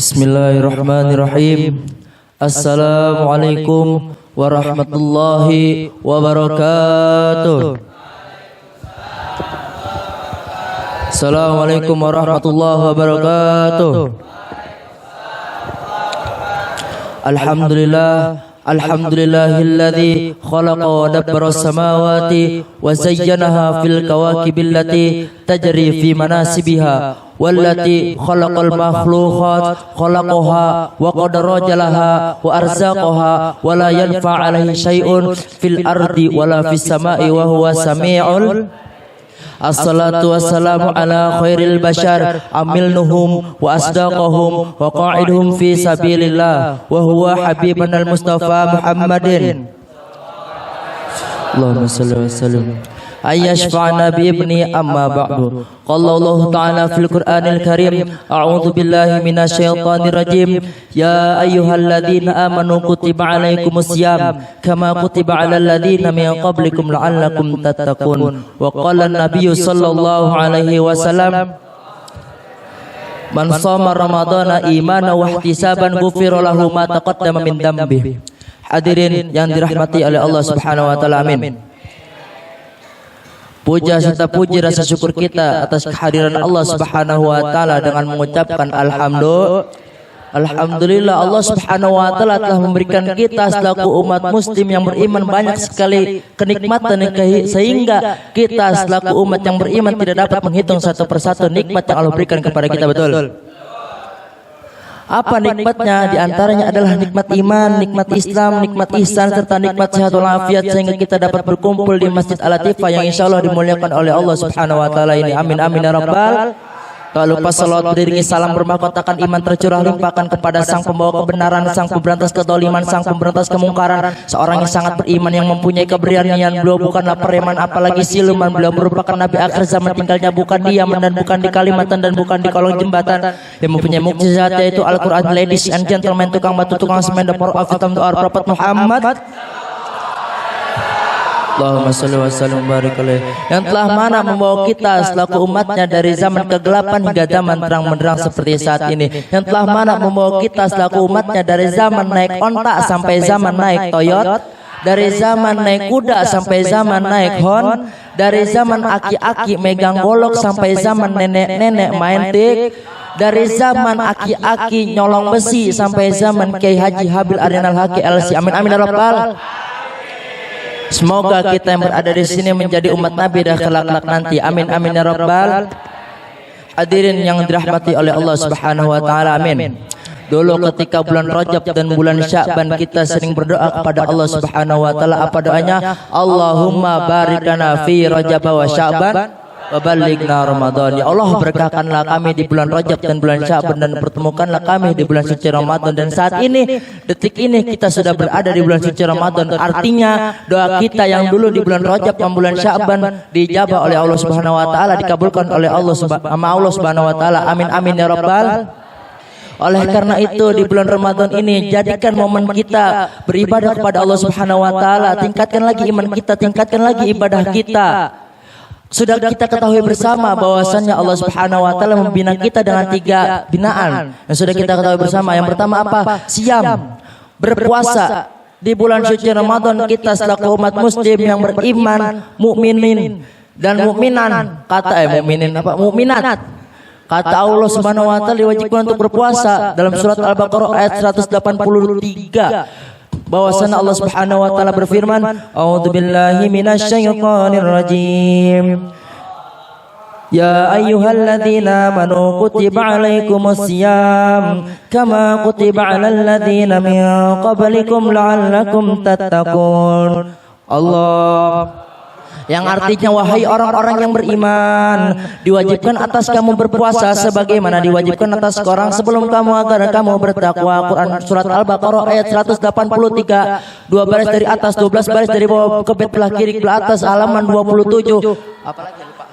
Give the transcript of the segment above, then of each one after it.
Bismillahirrahmanirrahim. Assalamualaikum warahmatullahi wabarakatuh. Assalamualaikum warahmatullahi wabarakatuh. Alhamdulillahilladzi khalaqa wa dabbara as-samawati wa zayyanaha fil kawakibillati tajri fi manasibiha wallati khalaqal makhluqat khalaqaha wa qadara jalaha wa arzaqaha wa la yanfa 'alaihi syai'un fil ardi wala fis sama'i wa huwa sami'ul. Assalatu wassalamu ala khairil bashar amilnuhum wa asdaqahum wa qa'iduhum fi sabilillah wa huwa habibanal mustafa Muhammadin. Allahumma salli wa sallim ayyashfa'na bi ibni amma ba'du. Qala Allah ta'ala fil Qur'anil Karim, a'udzu billahi minasy syaithanir rajim. Ya ayyuhalladzina amanu kutiba 'alaikumusiyam kama kutiba 'alal ladzina min qablikum la'allakum tattaqun. Wa qala an-nabiyyu sallallahu alaihi wasallam, man shoma ramadhana imanan wa ihtisaban ghufira lahu ma taqaddama min dambi. Hadirin yang dirahmati oleh Allah Subhanahu wa taala, amin. Puja serta puji rasa syukur kita atas kehadiran Allah Subhanahu wa taala dengan mengucapkan Alhamdulillah, Allah Subhanahu wa taala telah memberikan kita selaku umat muslim yang beriman banyak sekali kenikmatan sehingga kita selaku umat yang beriman tidak dapat menghitung satu persatu nikmat yang Allah berikan kepada kita, betul? Apa nikmatnya? Di antaranya adalah nikmat iman, nikmat Islam, nikmat ihsan, serta nikmat sehat walafiat sehingga kita dapat berkumpul di Masjid Al-Latifah yang insyaallah dimuliakan oleh Allah Subhanahu wa taala ini. Amin amin ya rabbal. Tak lupa salawat beriringi salam bermahkotakan iman tercurah limpahkan kepada sang pembawa kebenaran, sang pemberantas kedoliman, sang pemberantas kemungkaran, seorang yang sangat beriman yang mempunyai keberanian. Beliau bukanlah preman apalagi siluman. Beliau merupakan nabi akhir zaman, tinggalnya bukan di Yaman dan bukan di Kalimantan dan bukan di kolong jembatan, yang mempunyai mukjizat yaitu Al-Quran. Ladies and gentlemen, tukang batu, tukang semen, the power of hitam to our Prophet Muhammad. Allahumma salli wa sallim barik alaihi, yang telah mana membawa kita selaku umatnya dari zaman kegelapan hingga zaman terang benderang seperti saat ini, yang telah mana membawa kita selaku umatnya dari zaman naik onta sampai zaman naik toyot, dari zaman naik kuda sampai zaman naik hon, dari zaman aki-aki megang golok sampai zaman nenek-nenek main tik, dari zaman aki-aki nyolong besi sampai zaman Kiai Haji Habil Arinal Haki LC. Amin amin ya rabbal. Semoga kita yang berada di sini menjadi umat Nabi dan kelak-kelak nanti. Amin amin ya rabbal. Hadirin yang dirahmati oleh Allah Subhanahu wa taala, amin. Dulu ketika bulan Rajab dan bulan Sya'ban kita sering berdoa kepada Allah Subhanahu wa taala. Apa doanya? Allahumma barikana fi Rajab wa Sya'ban wa ballighna Ramadan. Ya Allah, berkahkanlah kami di bulan Rajab dan bulan Sya'ban dan pertemukanlah kami di bulan suci Ramadan. Dan saat ini, detik ini kita sudah berada di bulan suci Ramadan. Artinya doa kita yang dulu di bulan Rajab dan bulan Sya'ban dijabah oleh Allah Subhanahu wa taala, dikabulkan oleh Allah Subhanahu wa taala. Amin amin ya rabbal. Oleh karena itu di bulan Ramadan ini jadikan momen kita beribadah kepada Allah Subhanahu wa taala. Tingkatkan lagi iman kita, tingkatkan lagi ibadah kita. Sudah kita ketahui bersama bahwasannya Allah Subhanahu wa taala membina kita dengan 3 binaan. Yang sudah kita ketahui bersama. Yang pertama apa? Siam, berpuasa. Di bulan suci Ramadan kita selaku umat muslim yang beriman, mukminin dan mukminan, mukminat. Kata Allah Subhanahu wa taala diwajibkan untuk berpuasa dalam surat Al-Baqarah ayat 183. Bahwasanya Allah Subhanahu wa taala berfirman, a'udzubillahi minasyaitonir rajim. Ya ayyuhalladzina amanu kutiba 'alaikumusiyam kama kutiba 'alal ladzina min qablikum la'allakum tattaqun. Allah, yang artinya wahai orang-orang yang beriman, diwajibkan atas kamu berpuasa sebagaimana diwajibkan atas orang sebelum kamu agar kamu bertakwa. Quran surat Al-Baqarah ayat 183, 2 baris dari atas, 12 baris dari bawah ke belah kiri ke atas, halaman 27. Apalagi lupa.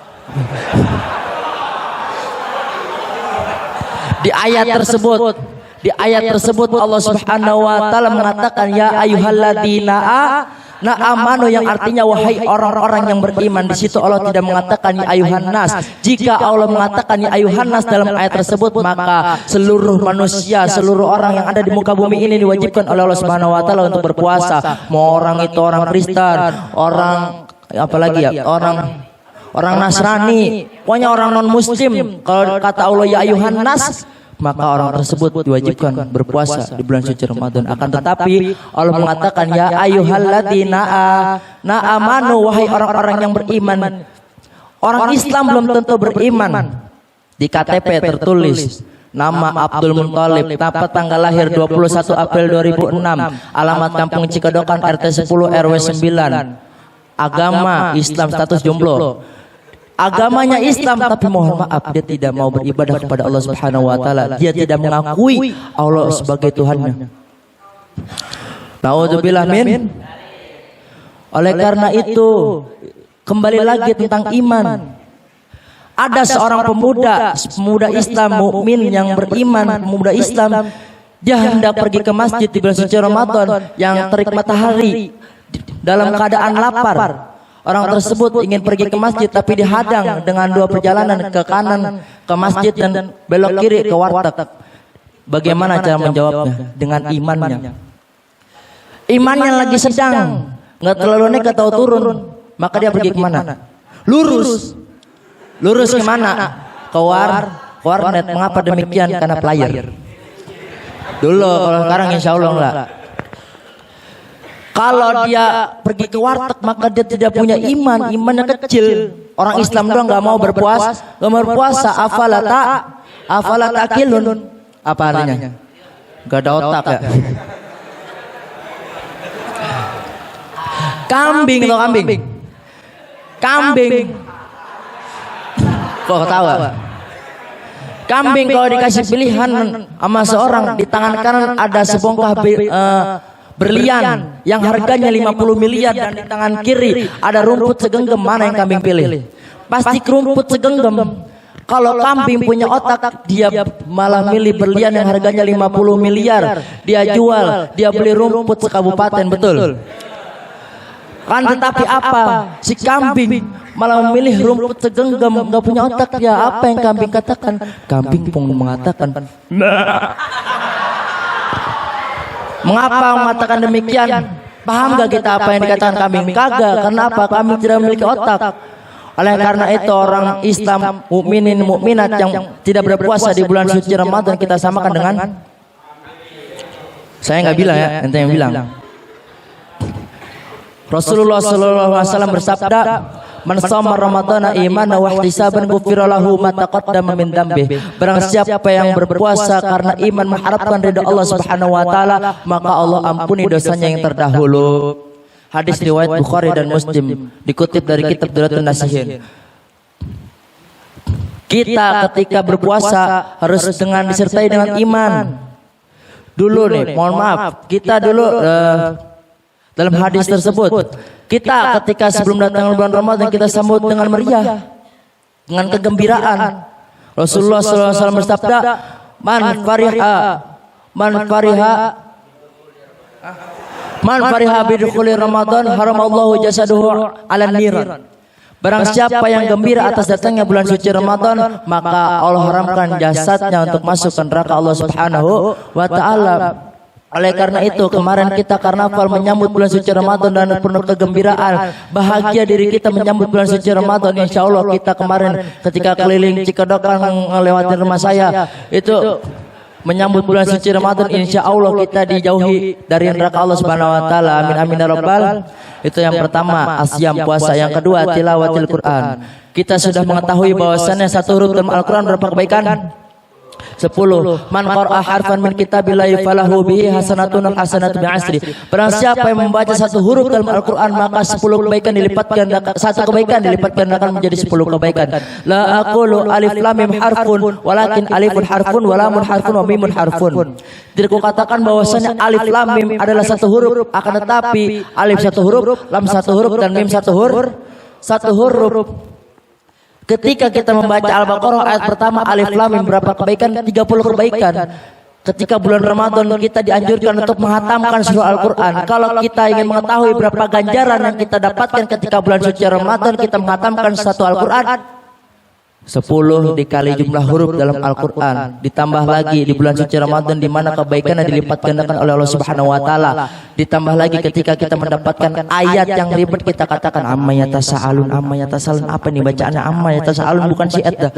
Di ayat tersebut Allah Subhanahu wa taala mengatakan ya ayyuhalladzina amanu yang artinya wahai orang-orang yang beriman. Di situ Allah tidak mengatakan ya ayuhan nas. Jika Allah mengatakan ya ayuhan nas dalam ayat tersebut, maka seluruh manusia, seluruh orang yang ada di muka bumi ini diwajibkan oleh Allah Subhanahu wa taala untuk berpuasa. Mau orang itu orang Kristen, orang apalagi ya, orang Nasrani, pokoknya orang non muslim. Kalau kata Allah ya ayuhan nas, maka orang tersebut diwajibkan berpuasa di bulan suci Ramadan. Akan tetapi Allah mengatakan ya ayyuhalladzina amanu, wahai orang-orang yang beriman. Orang Islam belum tentu beriman. Di KTP tertulis nama Abdul Muthalib, dapat tanggal lahir 21 April 2006, alamat Kampung Cikadokan RT 10 RW 9, agama Islam, status jomblo. Agamanya Islam, tapi mohon maaf dia tidak mau beribadah kepada Allah Subhanahu wa taala. Dia tidak mengakui Allah sebagai Tuhannya. Nauzubillah min. Oleh karena itu, kembali lagi tentang iman. Ada seorang pemuda Islam mukmin yang beriman, pemuda Islam, dia hendak pergi ke masjid di bulan suci Ramadan yang terik matahari dalam keadaan lapar. Orang tersebut ingin pergi ke masjid tapi dihadang dengan dua perjalanan, ke kanan ke masjid dan belok kiri ke warteg. Bagaimana cara menjawabnya? Dengan imannya. Imannya lagi sedang, nggak terlalu naik atau turun, maka dia pergi kemana? Lurus. Lurus kemana? Ke warnet. Mengapa demikian? Karena player. Dulu, kalau sekarang insya Allah enggak. Kalau dia pergi ke warteg, maka dia tidak punya iman, imannya kecil. Orang Islam doang nggak mau berpuasa, afala ta'qilun. Apa artinya? Gak ada otak ya. Kambing atau kambing? Kambing. Kok ketawa? Kambing kalau dikasih pilihan sama seorang, di tangan kanan ada sebongkah berlian yang harganya 50 miliar dan di tangan kiri ada rumput segenggam, mana yang kambing pilih? Pasti rumput segenggam. Kalau kambing punya otak, dia malah milih berlian yang harganya 50 miliar. Dia jual, dia beli rumput sekabupaten, betul? Kan tetapi apa? Si kambing malah memilih rumput segenggam, nggak punya otak ya. Apa yang kambing katakan? Kambing pun mengatakan, mengapa mengatakan demikian? Paham gak kita apa yang dikatakan kambing? Kagak. Karena apa? Kambing tidak memiliki otak. Oleh karena itu orang Islam mukminin mukminat yang tidak berpuasa di bulan suci Ramadan kita samakan dengan, saya nggak bilang ya, ente yang bilang. Rasulullah SAW bersabda, man shoma ramadhana imanan wa ihtisaban ghufira lahu ma taqaddama min dhanbi. Barang siapa yang berpuasa karena iman mengharapkan ridha Allah Subhanahu wa taala, maka Allah ampuni dosanya yang terdahulu. Hadis riwayat Bukhari dan Muslim, dikutip dari kitab Duratun Nasihin. Kita ketika berpuasa harus disertai dengan iman. Dulu nih, mohon maaf, kita dulu dalam hadis tersebut, kita ketika sebelum datang bulan Ramadan kita sambut dengan meriah, dengan kegembiraan. Rasulullah SAW bersabda, man fariha bidukhuli Ramadan haramallahu jasaduhu 'alan niran. Barang siapa yang gembira atas datangnya bulan suci Ramadan, maka Allah haramkan jasadnya untuk masuk ke neraka Allah Subhanahu wa taala. Oleh karena itu kemarin kita karnaval menyambut bulan suci Ramadan dan penuh kegembiraan, bahagia diri kita menyambut bulan suci Ramadan. Insya Allah kita kemarin ketika keliling Cikadokan melewati rumah saya itu menyambut bulan suci Ramadan, insya Allah kita dijauhi dari neraka Allah Subhanahu wa taala. Amin amin ya rabbal. Itu yang pertama, asyam puasa. Yang kedua, tilawatil Quran. Kita sudah mengetahui bahwasannya satu huruf dalam Al-Quran berapa kebaikan? 10. Man qara'a harfan min kitabillahi falahu bihi hasanatun hasanatu bi'asri. Barang siapa yang membaca satu huruf dalam Al-Qur'an maka 10 kebaikan dilipatkan, satu kebaikan dilipatkan akan menjadi 10 kebaikan. La aqulu alif lam mim harfun walakin alifun harfun wa lamun harfun wa mimun harfun. Tidak kukatakan bahwasanya alif lam mim adalah satu huruf, akan tetapi alif satu huruf, lam satu huruf dan mim satu huruf. Ketika kita membaca Al-Baqarah ayat pertama alif lam mim berapa kebaikan? 30 kebaikan. ketika bulan Ramadan kita dianjurkan untuk menghatamkan surah Al-Quran. Kalau kita ingin mengetahui berapa ganjaran yang kita dapatkan ketika bulan suci Ramadan kita menghatamkan satu Al-Quran, 10 dikali jumlah huruf dalam Al-Quran, ditambah lagi di bulan suci Ramadan di mana kebaikannya dilipat gandakan oleh Allah Subhanahu wa taala, ditambah lagi ketika kita mendapatkan ayat yang ribet kita katakan amma yatasaalun, apa nih bacaannya amma yatasaalun, bukan syiat dah.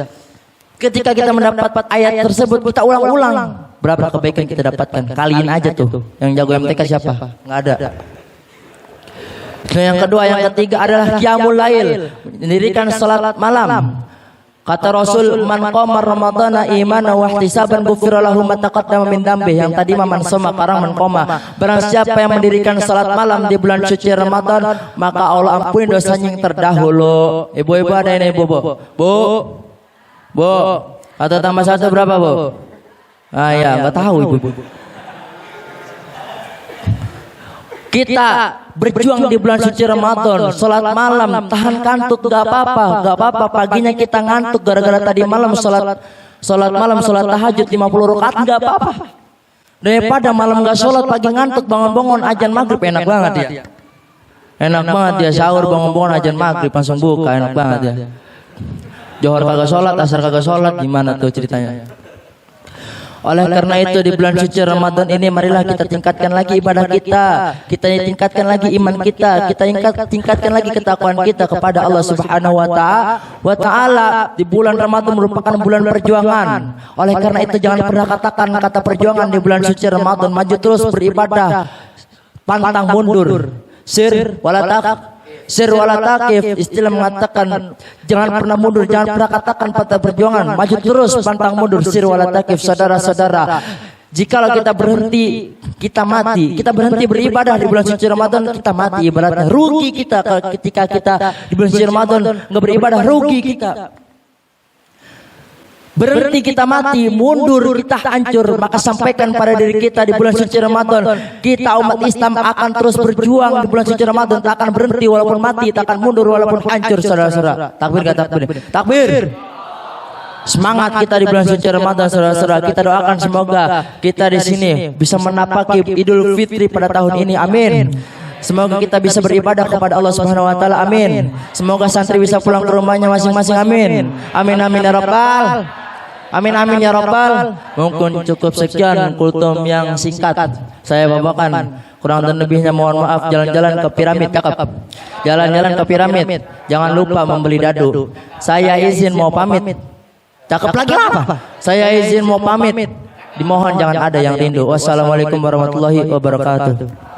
Ketika kita mendapat ayat tersebut kita ulang-ulang, berapa kebaikan kita dapatkan? Kaliin aja tuh. Yang jago MTK siapa? Nggak ada. Nah, yang kedua, yang ketiga adalah qiyamul lail, mendirikan salat malam. Kata Rasul, man qama ramadhana imanan wa ihtisaban ghufira lahu ma taqaddama min dambi. Yang tadi man soma, sekarang man qama. Barang siapa yang mendirikan salat malam di bulan suci Ramadan, maka Allah ampuni dosanya yang terdahulu. Ibu-ibu ada ini, Bu. Bu. Atau tambah satu berapa, Bu? Ah ya, enggak tahu Ibu. Kita berjuang di bulan suci Ramadan, sholat malam, tahan kantuk, gak apa-apa. Paginya kita ngantuk gara-gara tadi malam sholat malam, sholat tahajud 50 rakaat, gak apa-apa. Daripada malam gak sholat, pagi ngantuk, bangun-bangun azan maghrib, enak banget ya. Enak banget ya, sahur bangun-bangun azan maghrib langsung buka, enak banget ya. Johor kagak sholat, asar kagak sholat, gimana tuh ceritanya? Oleh karena itu di bulan suci Ramadan ini marilah kita tingkatkan lagi ibadah kita tingkatkan lagi iman kita tingkatkan lagi ketakwaan kita kepada Allah Subhanahu wa taala. Di bulan Ramadan merupakan bulan perjuangan. Oleh karena itu jangan pernah katakan kata perjuangan di bulan suci Ramadan, maju terus beribadah, pantang mundur. Sir wala takif, istilah mengatakan jangan pernah mundur, jangan pernah katakan patah perjuangan, maju terus pantang mundur, sir wala takif. Saudara-saudara, jikalau kita berhenti, kita mati. Kita berhenti beribadah di bulan suci Ramadan, kita mati ibaratnya. Rugi kita ketika kita di bulan suci Ramadan nggak beribadah, rugi kita. Berhenti kita mati, mundur kita hancur. Maka sampaikan pada diri kita di bulan suci Ramadan, kita umat Islam akan terus berjuang di bulan suci Ramadan, tak akan berhenti walaupun mati, tak akan mundur walaupun hancur. Saudara-saudara, takbir gak takbir? Takbir. Semangat kita di bulan suci Ramadan, saudara-saudara. Kita doakan semoga kita di sini bisa menapaki Idul Fitri pada tahun ini. Amin. Semoga kita bisa beribadah kepada Allah Subhanahu wa taala. Amin. Semoga santri bisa pulang ke rumahnya masing-masing. Amin. Amin amin ya rabbal. Amin amin ya rabbal. Mungkin cukup sekian kultum yang singkat saya bawakan. Kurang dan lebihnya mohon maaf. Jalan-jalan ke piramid, cakep. Jalan-jalan ke piramid. Jangan lupa membeli dadu. Saya izin mau pamit. Cakep lagi apa? Saya izin mau pamit. Dimohon jangan ada yang rindu. Wassalamualaikum warahmatullahi wabarakatuh.